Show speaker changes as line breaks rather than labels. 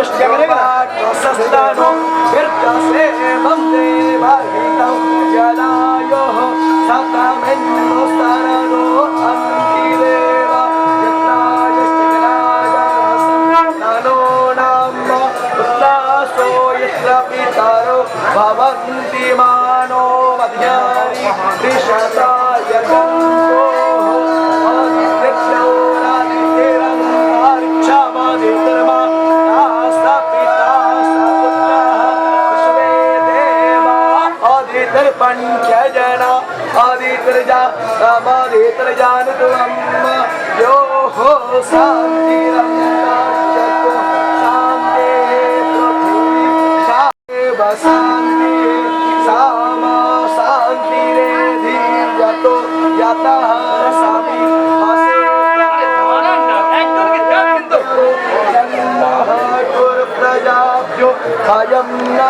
सस्तानो विर्जसे बंदे भागितं जलायो सतमेन्नो सरनो अंतिरेवा यत्रायश्चराजरसन्नो नाम उत्तासो यत्र पितरो भवन्ति मानो मध्यानि दिशताय गन्तो पंचजना आदित्रजा रामादित्रजान तुम यो हो शांतिरंतर्चतो शांति पृथ्वी शांति सामा शांति रे धीर्यतो यतः समी प्रजाभ्यो अयं न